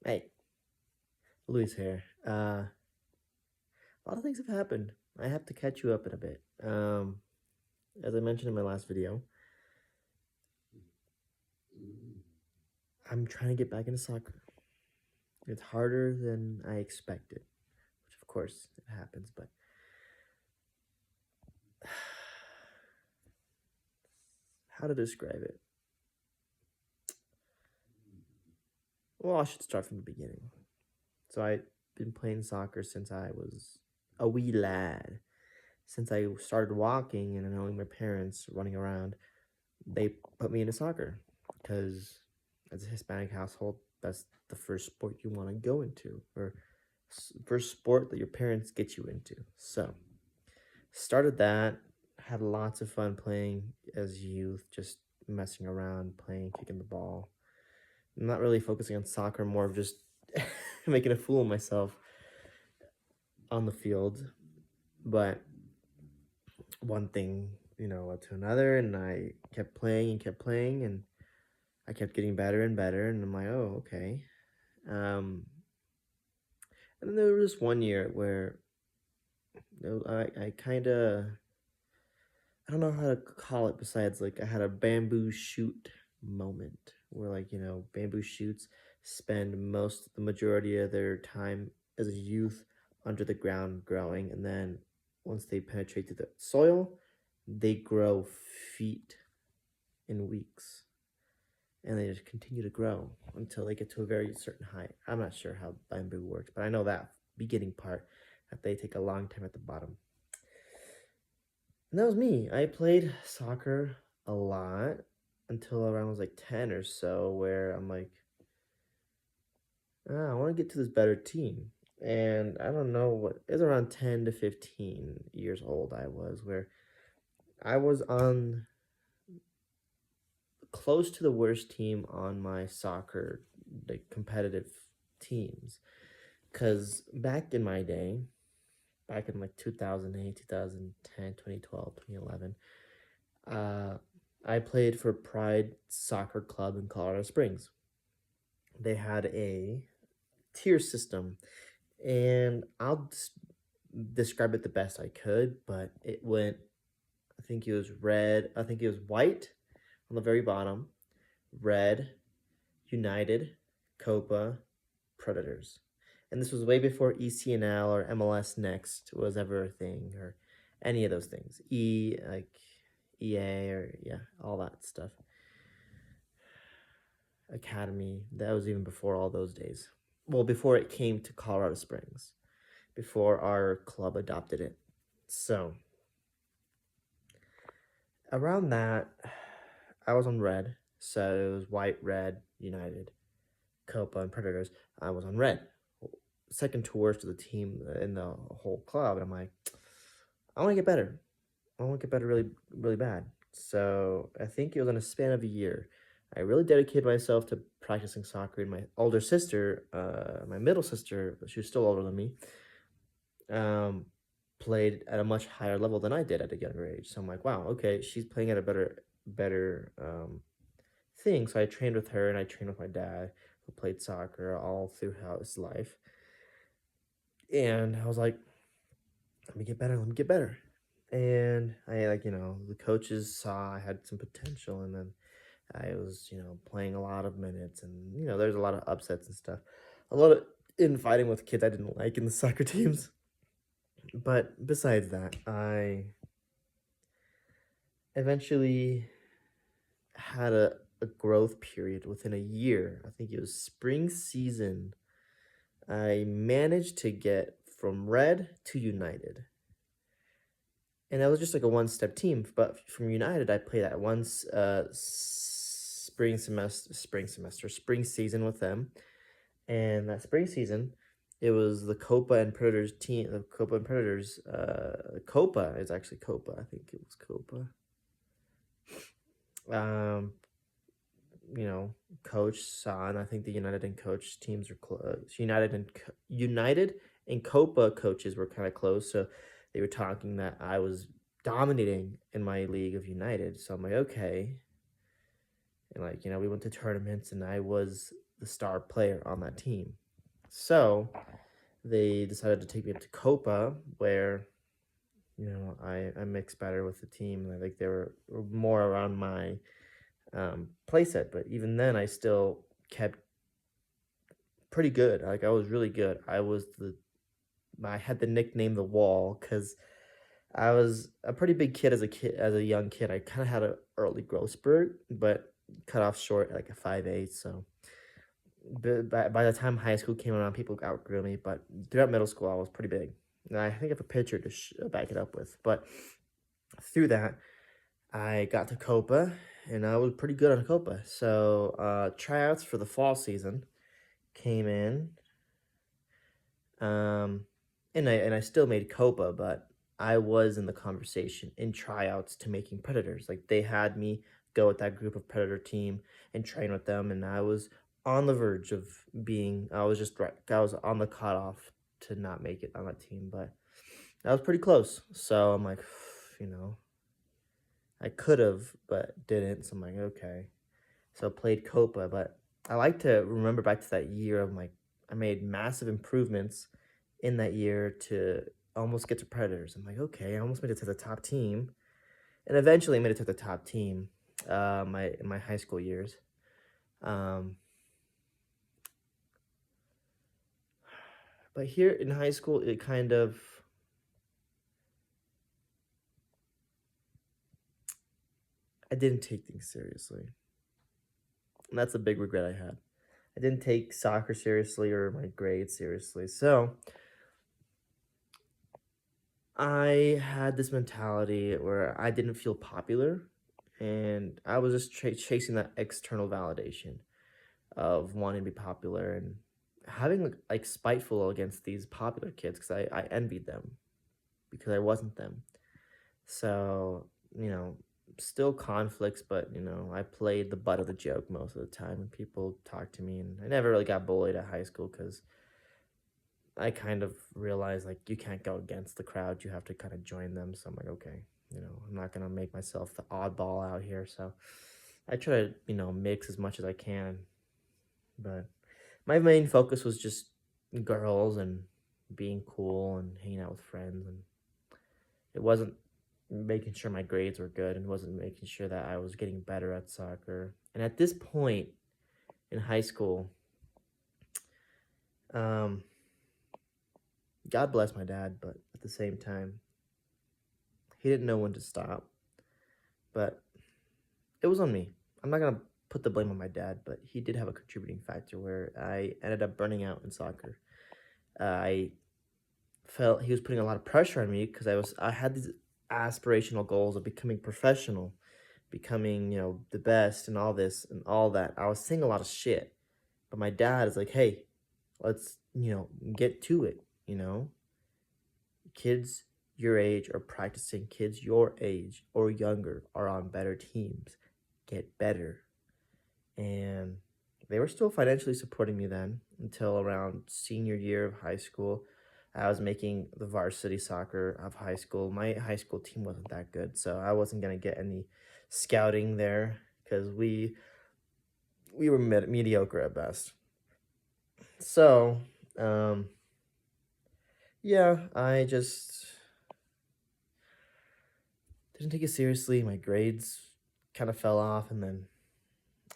Hey, Louis here. A lot of things have happened. I have to catch you up in a bit. As I mentioned in my last video, I'm trying to get back into soccer. It's harder than I expected, which of course it happens, but how to describe it? Well, I should start from the beginning. So I've been playing soccer since I was a wee lad. Since I started walking and knowing my parents running around, they put me into soccer because as a Hispanic household, that's the first sport you want to go into, or first sport that your parents get you into. So started that, had lots of fun playing as youth, just messing around, playing, kicking the ball. Not really focusing on soccer, more of just making a fool of myself on the field. But one thing, led to another, and I kept playing and kept playing, and I kept getting better and better, and I'm like, oh, okay. And then there was one year where I kind of, I don't know how to call it besides like I had a bamboo shoot moment where, like, bamboo shoots spend the majority of their time as a youth under the ground growing, and then once they penetrate through the soil, they grow feet in weeks, and they just continue to grow until they get to a very certain height. I'm not sure how bamboo works, but I know that beginning part, that they take a long time at the bottom. And that was me. I played soccer a lot until around I was like 10 or so, where I'm like, I want to get to this better team. And I don't know what, it was around 10 to 15 years old I was, where I was on close to the worst team on my soccer, like competitive teams. Because back in my day, back in like 2008, 2010, 2012, 2011, I played for Pride Soccer Club in Colorado Springs. They had a tier system, and I'll describe it the best I could, but it went, I think it was red, I think it was white on the very bottom, red, United, Copa, Predators. And this was way before ECNL or MLS Next was ever a thing, or any of those things. Like EA, or yeah, all that stuff. Academy, that was even before all those days. Well, before it came to Colorado Springs, before our club adopted it. So around that, I was on red. So it was white, red, United, Copa, and Predators. I was on red, second to worst of the team in the whole club. And I'm like, I want to get better. I want to get better really, really bad. So I think it was in a span of a year. I really dedicated myself to practicing soccer. And my older sister, my middle sister, she was still older than me, um, played at a much higher level than I did at a younger age. So I'm like, wow, okay, she's playing at a better thing. So I trained with her, and I trained with my dad, who played soccer all throughout his life. And I was like, let me get better, let me get better. And I, like, the coaches saw I had some potential, and then I was, playing a lot of minutes, and, there's a lot of upsets and stuff. A lot of infighting with kids I didn't like in the soccer teams. But besides that, I eventually had a growth period within a year. I think it was spring season. I managed to get from red to United. And that was just like a one-step team. But from United, I played that once spring season with them. And that spring season, it was the Copa and Predators team. The Copa and Predators. Copa is actually Copa. I think it was Copa. Um, Coach San. I think the United and Coach teams are close. United and Copa coaches were kind of close, so they were talking that I was dominating in my league of United. So I'm like, okay. And, like, we went to tournaments, and I was the star player on that team. So they decided to take me up to Copa, where I mixed better with the team, and I think they were more around my playset. But even then, I still kept pretty good. Like I was really good. I had the nickname the Wall because I was a pretty big kid as a young kid. I kind of had an early growth spurt, but cut off short at like a 5'8". So by the time high school came around, people outgrew me. But throughout middle school, I was pretty big. And I think I have a picture to back it up with. But through that, I got to Copa, and I was pretty good on Copa. So tryouts for the fall season came in, um, and I still made Copa, but I was in the conversation in tryouts to making Predators. Like they had me go with that group of Predator team and train with them, and I was on the verge of being. I was just right. I was on the cutoff to not make it on that team, but I was pretty close. So I'm like, you know, I could have, but didn't. So I'm like, okay. So played Copa, but I like to remember back to that year of like I made massive improvements in that year to almost get to Predators. I'm like, okay, I almost made it to the top team, and eventually made it to the top team. In my high school years. Um, but here in high school, it kind of I didn't take things seriously, and that's a big regret I had. I didn't take soccer seriously or my grades seriously, so I had this mentality where I didn't feel popular, and I was just chasing that external validation of wanting to be popular and having like spiteful against these popular kids because I envied them because I wasn't them. So, still conflicts, but I played the butt of the joke most of the time and people talked to me, and I never really got bullied at high school because I kind of realized like you can't go against the crowd, you have to kind of join them. So I'm like, okay, I'm not gonna make myself the oddball out here. So I try to, mix as much as I can. But my main focus was just girls and being cool and hanging out with friends, and it wasn't making sure my grades were good and wasn't making sure that I was getting better at soccer. And at this point in high school, um, God bless my dad, but at the same time, he didn't know when to stop. But it was on me. I'm not gonna put the blame on my dad, but he did have a contributing factor where I ended up burning out in soccer. I felt he was putting a lot of pressure on me because I had these aspirational goals of becoming professional, becoming the best and all this and all that. I was saying a lot of shit, but my dad is like, hey, let's get to it. Kids your age are practicing, kids your age or younger are on better teams, get better. And they were still financially supporting me then until around senior year of high school. I was making the varsity soccer of high school. My high school team wasn't that good, so I wasn't gonna get any scouting there because we were mediocre at best. So, yeah, I just didn't take it seriously. My grades kind of fell off, and then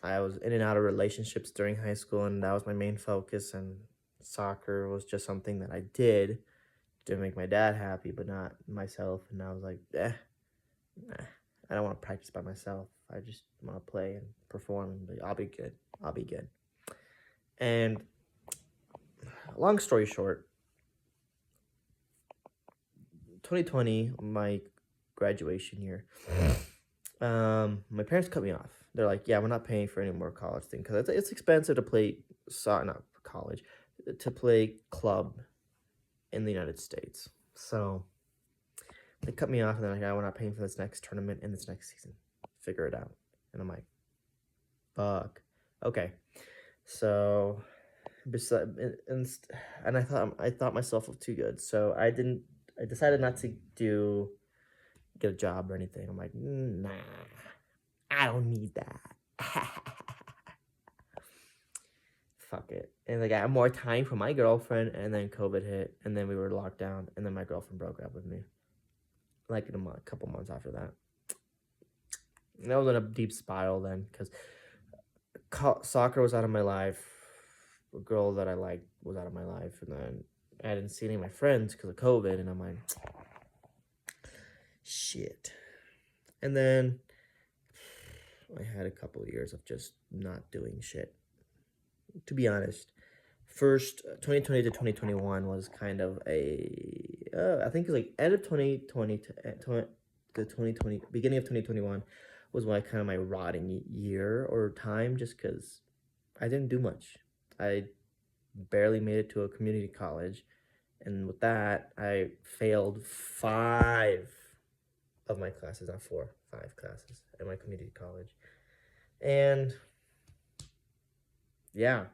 I was in and out of relationships during high school, and that was my main focus. And soccer was just something that I did to make my dad happy, but not myself. And I was like, nah, I don't want to practice by myself. I just want to play and perform, and I'll be good. I'll be good. And long story short, 2020, my graduation year, my parents cut me off. They're like, yeah, we're not paying for any more college thing because it's expensive to play not college, to play club in the United States. So they cut me off, and they're like, yeah, we're not paying for this next tournament in this next season. Figure it out. And I'm like, fuck. Okay. So and I thought myself too good. So I decided not to get a job or anything. I'm like, nah, I don't need that. fuck it. And like I had more time for my girlfriend, and then COVID hit, and then we were locked down, and then my girlfriend broke up with me. Like in a couple months after that. And I was in a deep spiral then, because soccer was out of my life. A girl that I liked was out of my life, and then I didn't see any of my friends because of COVID, and I'm like, shit. And then I had a couple of years of just not doing shit. To be honest, first 2020 to 2021 was kind of I think it was like end of 2020 to 2020, beginning of 2021 was kind of my rotting year or time, just because I didn't do much. I barely made it to a community college, and with that, I failed 5 of my classes, not 4, 5 classes at my community college. And yeah,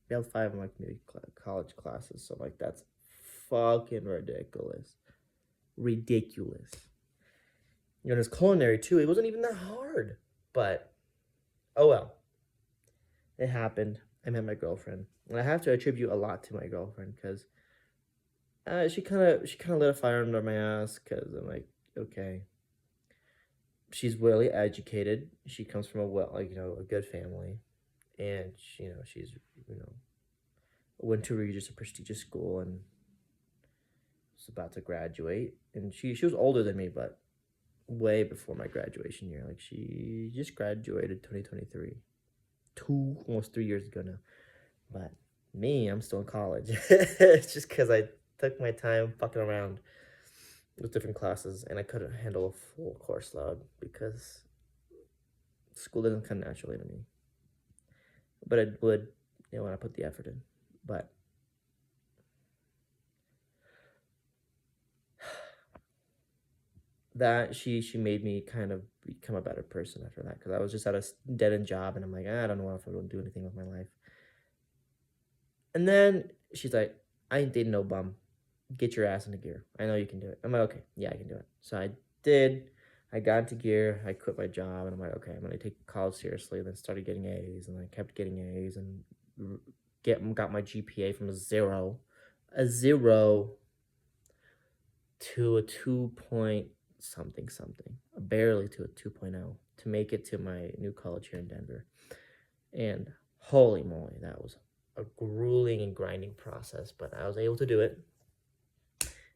failed 5 of my community college classes. So like that's fucking ridiculous. Ridiculous. You know, it's culinary too. It wasn't even that hard, but oh well. It happened. I met my girlfriend, and I have to attribute a lot to my girlfriend because she kind of lit a fire under my ass. Because I'm like, okay, she's really educated. She comes from a good family, and she's went to Regis, a prestigious school, and was about to graduate. And she was older than me, but way before my graduation year. Like she just graduated 2023, almost 3 years ago now. But me, I'm still in college. It's just because I took my time fucking around with different classes, and I couldn't handle a full course load because school doesn't come naturally to me. But it would, when I put the effort in. But that she made me kind of become a better person after that, because I was just at a dead end job, and I'm like, I don't know if I want to do anything with my life. And then she's like, I ain't dating no bum. Get your ass into gear. I know you can do it. I'm like, okay, yeah, I can do it. So I did. I got into gear. I quit my job, and I'm like, okay, I'm gonna take college seriously. And then started getting A's, and I kept getting A's, and got my GPA from a zero to a 2 point something, barely to a 2.0 to make it to my new college here in Denver. And holy moly, that was a grueling and grinding process, but I was able to do it.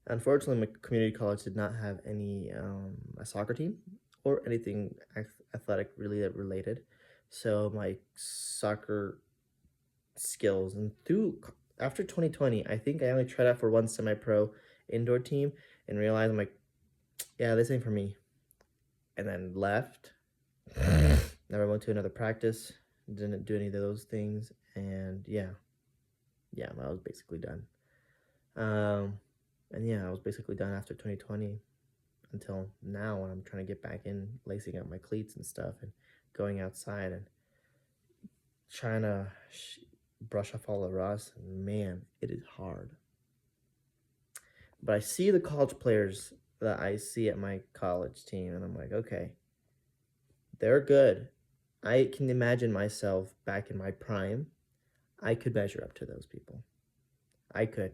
Unfortunately, my community college did not have any a soccer team or anything athletic really related. So my soccer skills, and after 2020, I think I only tried out for one semi-pro indoor team and realized I'm like, yeah, this ain't for me. And then left. Never went to another practice. Didn't do any of those things. And yeah, I was basically done. And yeah, I was basically done after 2020 until now, when I'm trying to get back in, lacing up my cleats and stuff, and going outside and trying to brush off all the rust. And man, it is hard. But I see the college players that I see at my college team, and I'm like, okay, they're good. I can imagine myself back in my prime. I could measure up to those people. I could.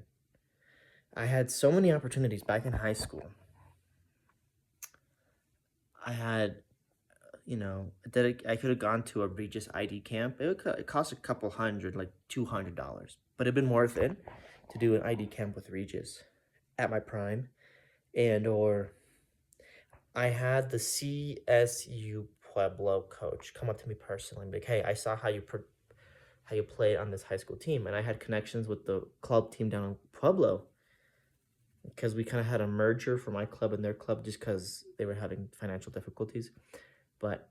I had so many opportunities back in high school. I had, I could have gone to a Regis ID camp. It cost a couple hundred, like $200, but it'd been worth it to do an ID camp with Regis at my prime. Or I had the CSU Pueblo coach come up to me personally and be like, hey, I saw how you played on this high school team, and I had connections with the club team down in Pueblo, because we kind of had a merger for my club and their club, just because they were having financial difficulties. But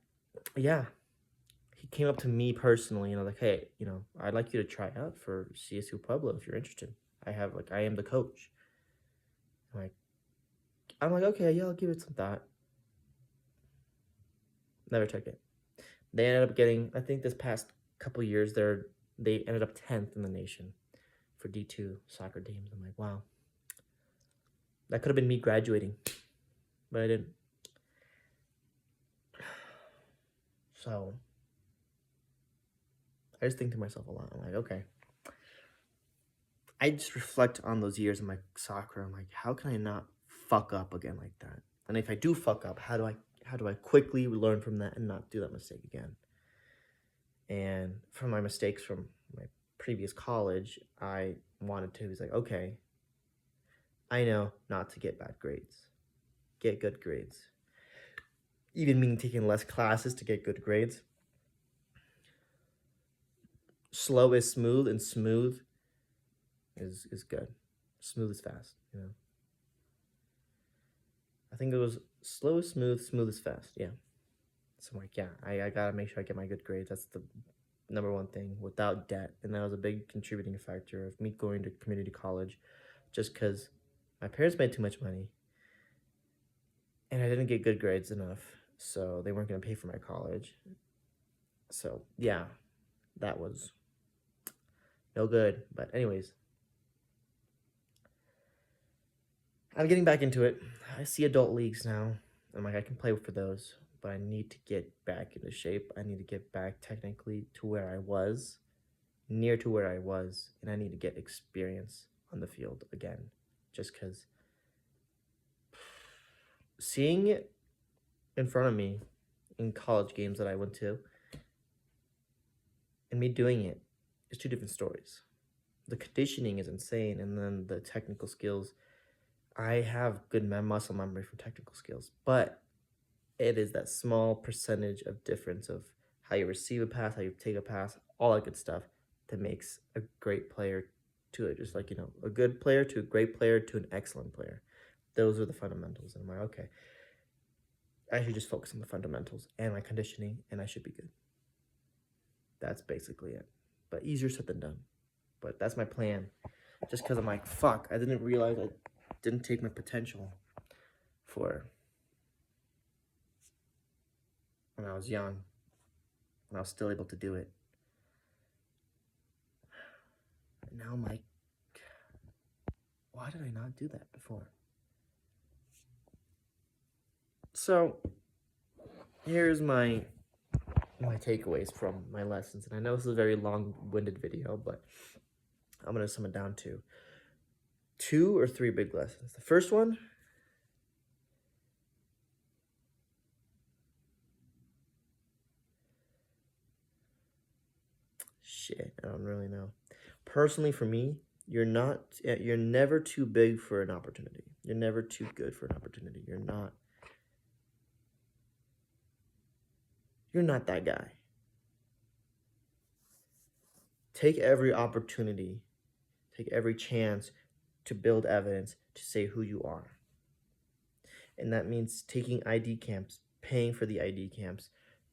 yeah, he came up to me personally and I was like, hey, I'd like you to try out for CSU Pueblo if you're interested. I am the coach. I'm like, okay, yeah, I'll give it some thought. Never took it. They ended up getting, I think this past couple years, they ended up 10th in the nation for D2 soccer teams. I'm like, wow. That could have been me graduating, but I didn't. So I just think to myself a lot. I'm like, okay. I just reflect on those years in my soccer. I'm like, how can I not fuck up again like that? And if I do fuck up, how do I quickly learn from that and not do that mistake again? And from my mistakes from my previous college, I wanted to. He's like, okay, I know not to get bad grades. Get good grades. Even meaning taking less classes to get good grades. Slow is smooth, and smooth is good. Smooth is fast, you know. I think it was slow is smooth, smooth is fast. Yeah. So I'm like, yeah, I gotta make sure I get my good grades. That's the number one thing without debt. And that was a big contributing factor of me going to community college just because my parents made too much money and I didn't get good grades enough. So they weren't gonna pay for my college. So yeah, that was no good. But anyways, I'm getting back into it. I see adult leagues now. I'm like, I can play for those, but I need to get back into shape. I need to get back technically to where I was, near to where I was, and I need to get experience on the field again. Just because seeing it in front of me in college games that I went to and me doing it is two different stories. The conditioning is insane, and then the technical skills. I have good muscle memory from technical skills, but it is that small percentage of difference of how you receive a pass, how you take a pass, all that good stuff that makes a great player to it. Just like, you know, a good player to a great player to an excellent player. Those are the fundamentals. And I'm like, okay, I should just focus on the fundamentals and my conditioning, and I should be good. That's basically it. But easier said than done. But that's my plan. Just because I'm like, fuck, I didn't realize I didn't take my potential for when I was young, when I was still able to do it. And now I'm like, why did I not do that before? So here's my takeaways from my lessons. And I know this is a very long-winded video, but I'm going to sum it down to 2 or 3 big lessons. The first one, shit, I don't really know. Personally, for me, you're never too big for an opportunity. You're never too good for an opportunity. You're not that guy. Take every opportunity, take every chance to build evidence to say who you are. And that means taking ID camps, paying for the ID camps,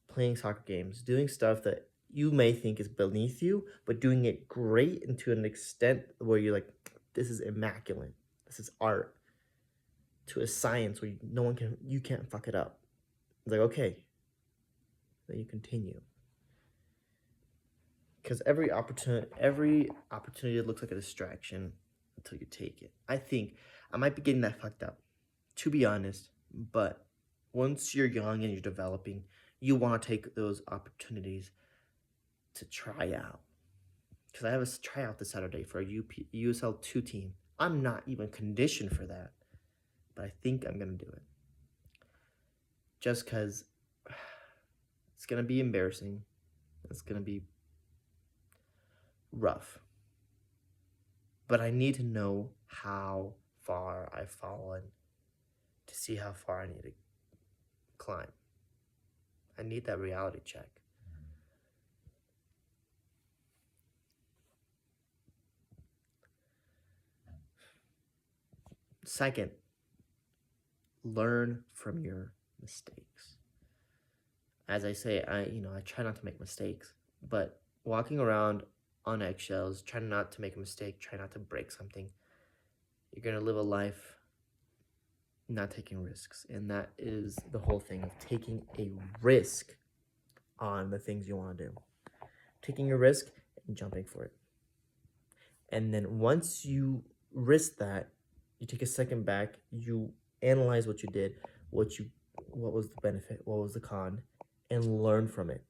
playing soccer games, doing stuff that you may think is beneath you, but doing it great and to an extent where you're like, this is immaculate. This is art. To a science where you can't fuck it up. It's like, okay. Then you continue. Because every opportunity looks like a distraction until you take it. I think I might be getting that fucked up, to be honest, but once you're young and you're developing, you want to take those opportunities to try out. Because I have a tryout this Saturday for a USL 2 team. I'm not even conditioned for that, but I think I'm going to do it. Just because it's going to be embarrassing. It's going to be rough. But I need to know how far I've fallen to see how far I need to climb. I need that reality check. Second, learn from your mistakes. As I say, I try not to make mistakes, but walking around on eggshells, trying not to make a mistake, try not to break something, you're going to live a life not taking risks. And that is the whole thing of taking a risk on the things you want to do. Taking a risk and jumping for it. And then once you risk that, you take a second back, you analyze what you did, what was the benefit, what was the con, and learn from it.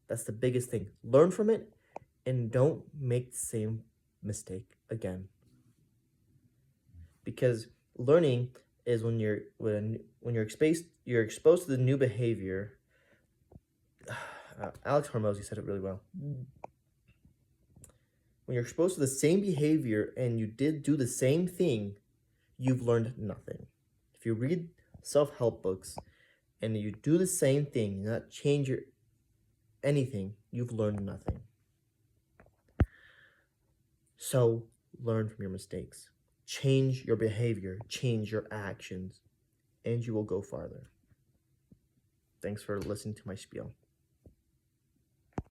That's the biggest thing. Learn from it and don't make the same mistake again. Because learning is when you're exposed to the new behavior. Alex Hormozy said it really well. When you're exposed to the same behavior and you did do the same thing, you've learned nothing. If you read self-help books and you do the same thing, not change anything, you've learned nothing. So learn from your mistakes. Change your behavior, change your actions, and you will go farther. Thanks for listening to my spiel.